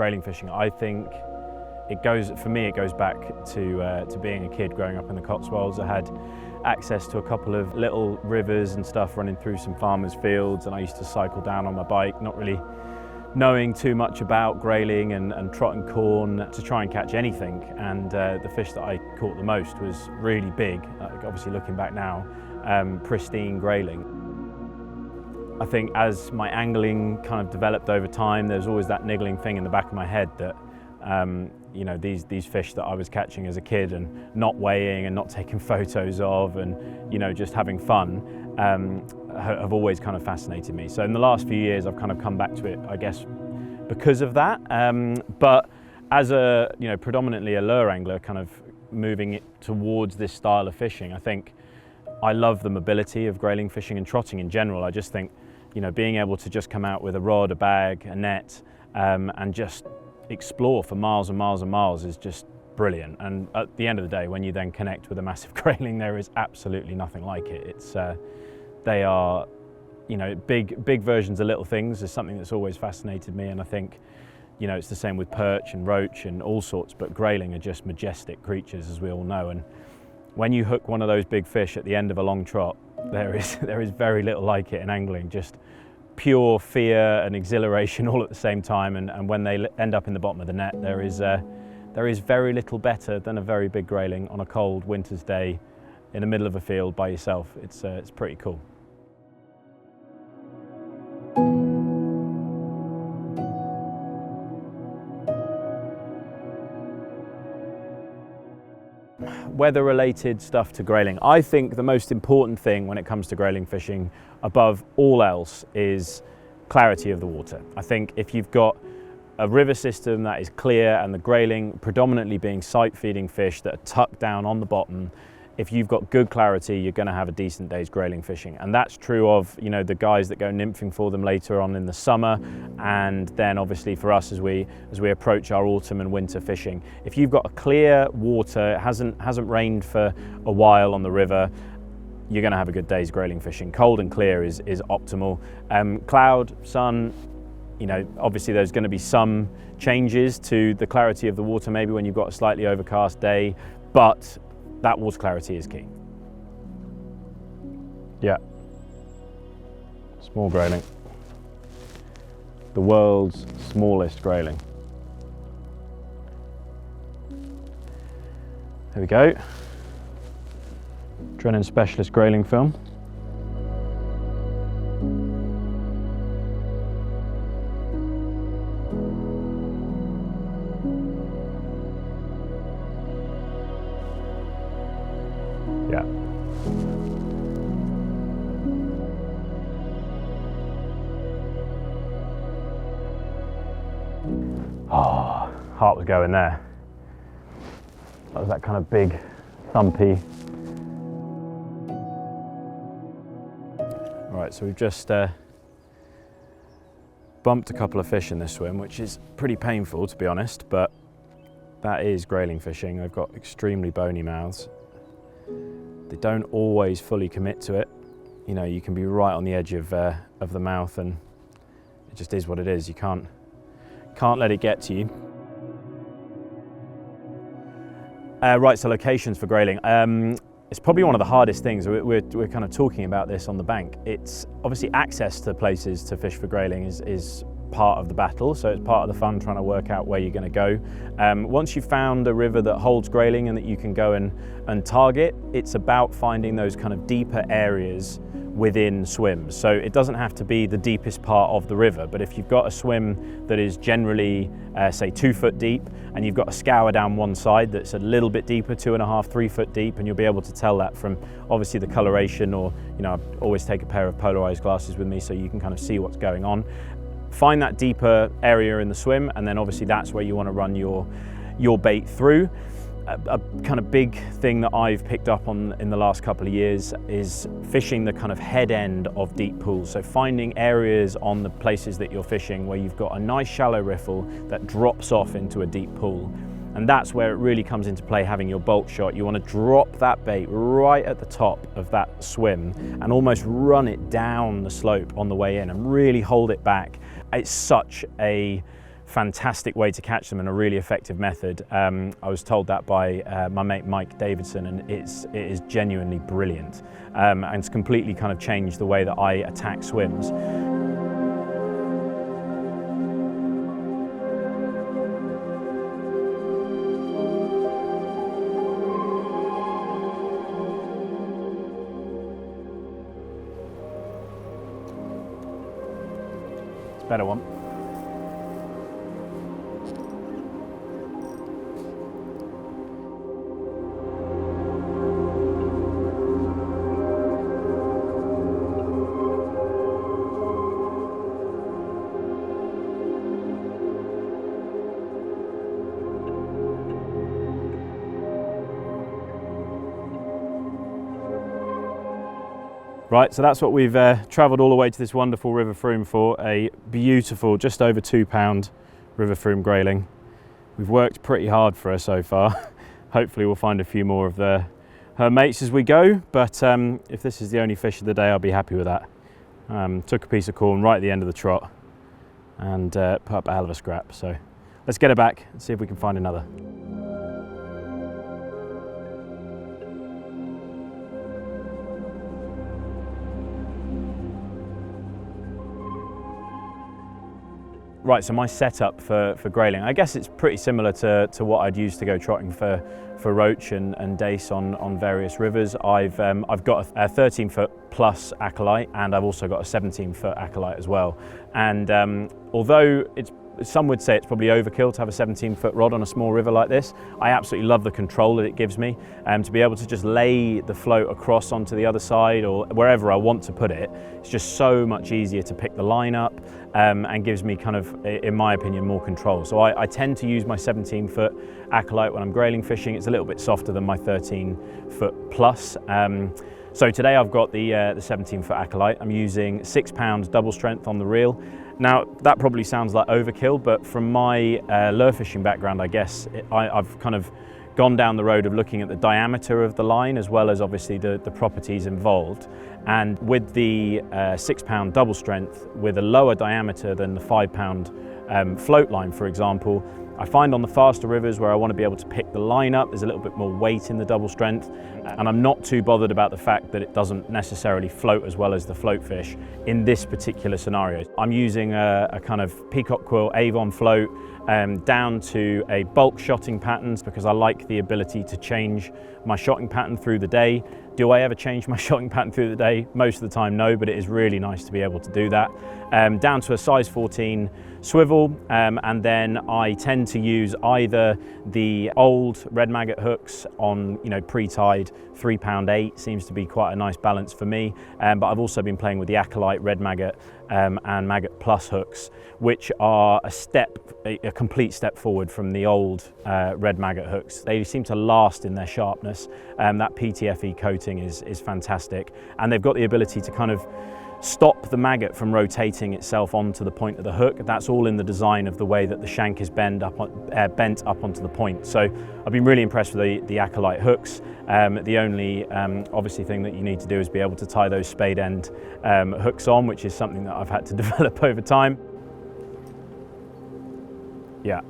grayling fishing. I think it goes back to being a kid growing up in the Cotswolds. I had access to a couple of little rivers and stuff running through some farmers' fields, and I used to cycle down on my bike, not really knowing too much about grayling and trotting corn to try and catch anything. And the fish that I caught the most was really big, obviously looking back now, pristine grayling. I think as my angling kind of developed over time, there's always that niggling thing in the back of my head that you know, these fish that I was catching as a kid and not weighing and not taking photos of and, you know, just having fun, have always kind of fascinated me. So in the last few years I've kind of come back to it, I guess, because of that. But as a, you know, predominantly a lure angler, kind of moving it towards this style of fishing, I think I love the mobility of grayling fishing and trotting in general. I just think, you know, being able to just come out with a rod, a bag, a net, and just explore for miles and miles and miles is just brilliant. And at the end of the day, when you then connect with a massive grayling, there is absolutely nothing like it. It's they are, you know, big versions of little things is something that's always fascinated me. And I think, you know, it's the same with perch and roach and all sorts, but grayling are just majestic creatures, as we all know. And when you hook one of those big fish at the end of a long trot, there is very little like it in angling. Just pure fear and exhilaration all at the same time, and when they end up in the bottom of the net, there is very little better than a very big grayling on a cold winter's day in the middle of a field by yourself. It's pretty cool. Weather-related stuff to grayling. I think the most important thing when it comes to grayling fishing, above all else, is clarity of the water. I think if you've got a river system that is clear and the grayling predominantly being sight-feeding fish that are tucked down on the bottom, if you've got good clarity, you're going to have a decent day's grayling fishing. And that's true of, you know, the guys that go nymphing for them later on in the summer, and then obviously for us as we approach our autumn and winter fishing. If you've got a clear water, it hasn't rained for a while on the river, you're going to have a good day's grayling fishing. Cold and clear is optimal. Cloud, sun, you know, obviously there's going to be some changes to the clarity of the water maybe when you've got a slightly overcast day, but that water clarity is key. Yeah. Small grayling. The world's smallest grayling. There we go. Drennan specialist grayling film. Yeah. Oh, heart was going there. That was that kind of big, thumpy. Right, so we've just bumped a couple of fish in this swim, which is pretty painful to be honest, but that is grayling fishing. They've got extremely bony mouths. They don't always fully commit to it. You know, you can be right on the edge of the mouth, and it just is what it is. You can't let it get to you. Right, so locations for grayling. It's probably one of the hardest things. We're kind of talking about this on the bank. It's obviously access to places to fish for grayling is part of the battle, so it's part of the fun trying to work out where you're going to go. Once you've found a river that holds grayling and that you can go and target, it's about finding those kind of deeper areas within swims. So it doesn't have to be the deepest part of the river, but if you've got a swim that is generally say 2 foot deep, and you've got a scour down one side that's a little bit deeper, 2.5, 3 foot deep, and you'll be able to tell that from obviously the coloration, or, you know, I always take a pair of polarized glasses with me so you can kind of see what's going on. Find that deeper area in the swim, and then obviously that's where you want to run your bait through. A kind of big thing that I've picked up on in the last couple of years is fishing the kind of head end of deep pools. So finding areas on the places that you're fishing where you've got a nice shallow riffle that drops off into a deep pool. And that's where it really comes into play, having your bolt shot. You want to drop that bait right at the top of that swim and almost run it down the slope on the way in and really hold it back. It's such a fantastic way to catch them and a really effective method. I was told that by my mate Mike Davidson, and it is genuinely brilliant, and it's completely kind of changed the way that I attack swims. It's a better one. Right, so that's what we've travelled all the way to this wonderful River Frome for, a beautiful, just over £2 River Frome Grayling. We've worked pretty hard for her so far. Hopefully we'll find a few more of her mates as we go, but if this is the only fish of the day, I'll be happy with that. Took a piece of corn right at the end of the trot and put up a hell of a scrap. So let's get her back and see if we can find another. Right, so my setup for grayling, I guess it's pretty similar to what I'd use to go trotting for roach and dace on various rivers. I've got a 13-foot plus acolyte, and I've also got a 17-foot acolyte as well. And although some would say it's probably overkill to have a 17-foot rod on a small river like this, I absolutely love the control that it gives me, to be able to just lay the float across onto the other side or wherever I want to put it. It's just so much easier to pick the line up, and gives me kind of, in my opinion, more control. So I tend to use my 17-foot acolyte when I'm grayling fishing. It's a little bit softer than my 13-foot plus. So today I've got the 17-foot acolyte. I'm using £6 double strength on the reel. Now that probably sounds like overkill, but from my lure fishing background, I guess I've kind of gone down the road of looking at the diameter of the line as well as obviously the properties involved. And with the £6 double strength with a lower diameter than the £5 float line, for example, I find on the faster rivers where I want to be able to pick the line up, there's a little bit more weight in the double strength, and I'm not too bothered about the fact that it doesn't necessarily float as well as the float fish in this particular scenario. I'm using a kind of peacock quill Avon float down to a bulk shotting pattern because I like the ability to change my shotting pattern through the day. Do I ever change my shotting pattern through the day? Most of the time, no, but it is really nice to be able to do that. Down to a size 14 swivel, and then I tend to use either the old red maggot hooks on, pre-tied £3.8 seems to be quite a nice balance for me, but I've also been playing with the acolyte red maggot and maggot plus hooks, which are a complete step forward from the old red maggot hooks. They seem to last in their sharpness. That PTFE coating is fantastic, and they've got the ability to kind of stop the maggot from rotating itself onto the point of the hook. That's all in the design of the way that the shank is bent up onto the point. So I've been really impressed with the acolyte hooks. The only obviously thing that you need to do is be able to tie those spade end hooks on, which is something that I've had to develop over time. Yeah.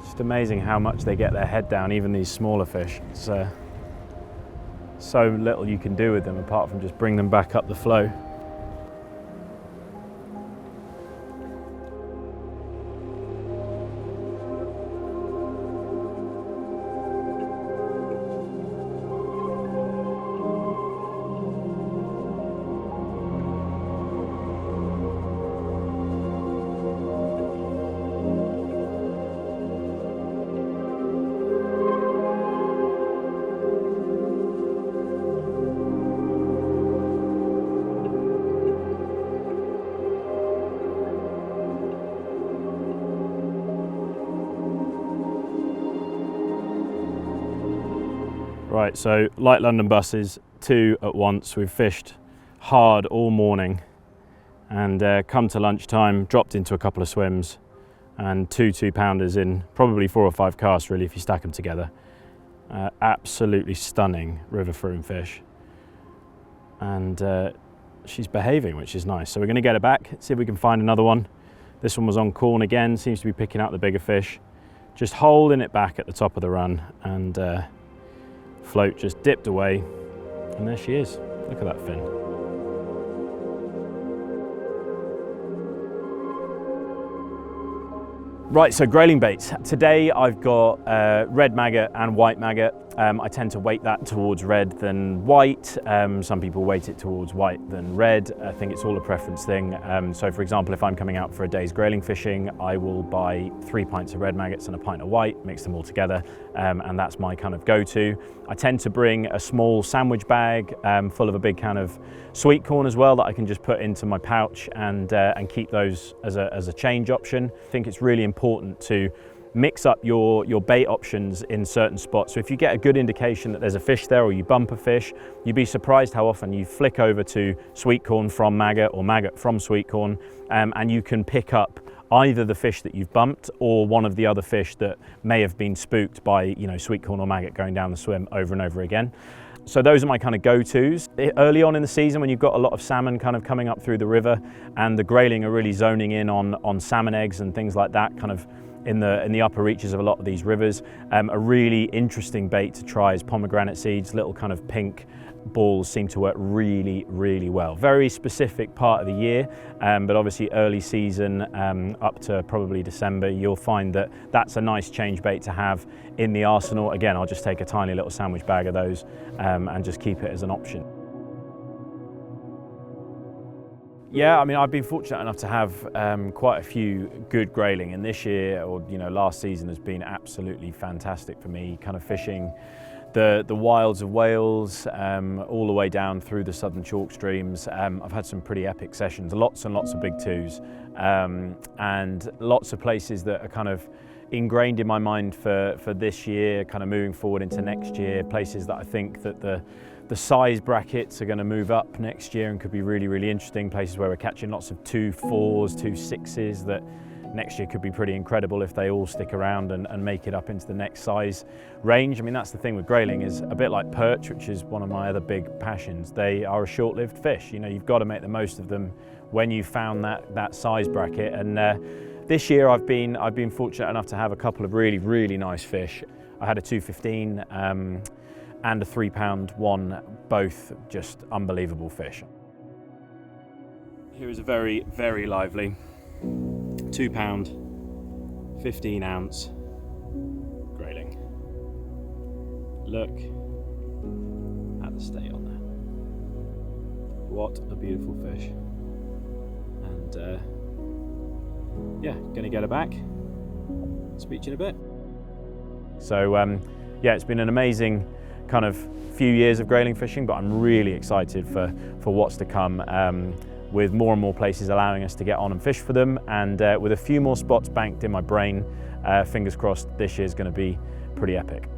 It's amazing how much they get their head down, even these smaller fish. It's so little you can do with them apart from just bring them back up the flow. Right, so light London buses, 2 at once. We've fished hard all morning and come to lunchtime, dropped into a couple of swims and 2 2-pounders in probably 4 or 5 casts really if you stack them together. Absolutely stunning river Frome fish, and she's behaving, which is nice. So we're going to get her back, see if we can find another one. This one was on corn again, seems to be picking out the bigger fish. Just holding it back at the top of the run, and float just dipped away, and there she is. Look at that fin. Right, so grayling baits. Today I've got red maggot and white maggot. I tend to weight that towards red than white. Some people weight it towards white than red. I think it's all a preference thing. So for example, if I'm coming out for a day's grayling fishing, I will buy 3 pints of red maggots and a pint of white, mix them all together, and that's my kind of go-to. I tend to bring a small sandwich bag full of a big can of sweet corn as well that I can just put into my pouch and keep those as a change option. I think it's really important to mix up your bait options in certain spots. So if you get a good indication that there's a fish there, or you bump a fish, you'd be surprised how often you flick over to sweet corn from maggot or maggot from sweet corn, and you can pick up either the fish that you've bumped or one of the other fish that may have been spooked by, you know, sweet corn or maggot going down the swim over and over again. So those are my kind of go-tos. Early on in the season, when you've got a lot of salmon kind of coming up through the river, and the grayling are really zoning in on salmon eggs and things like that, kind of in the upper reaches of a lot of these rivers, a really interesting bait to try is pomegranate seeds. Little kind of pink balls seem to work really, really well. Very specific part of the year, but obviously early season up to probably December, you'll find that that's a nice change bait to have in the arsenal. Again, I'll just take a tiny little sandwich bag of those and just keep it as an option. Yeah, I mean, I've been fortunate enough to have quite a few good grayling, and this year, or last season, has been absolutely fantastic for me. Kind of fishing the wilds of Wales, all the way down through the southern chalk streams. I've had some pretty epic sessions, lots and lots of big twos, and lots of places that are kind of ingrained in my mind for this year, kind of moving forward into next year. Places that I think that the size brackets are going to move up next year and could be really, really interesting. Places where we're catching lots of 2 4s, 2 6s that next year could be pretty incredible if they all stick around and make it up into the next size range. I mean, that's the thing with grayling, is a bit like perch, which is one of my other big passions. They are a short-lived fish. You've got to make the most of them when you've found that size bracket. And this year I've been fortunate enough to have a couple of really, really nice fish. I had a 215 and a 3-pound one, both just unbelievable fish. Here is a very, very lively 2-pound, 15-ounce grayling. Look at the state on there. What a beautiful fish. And yeah, gonna get her back. Speak to you in a bit. So yeah, it's been an amazing kind of few years of grayling fishing, but I'm really excited for what's to come, with more and more places allowing us to get on and fish for them, and with a few more spots banked in my brain. Fingers crossed, this year's going to be pretty epic.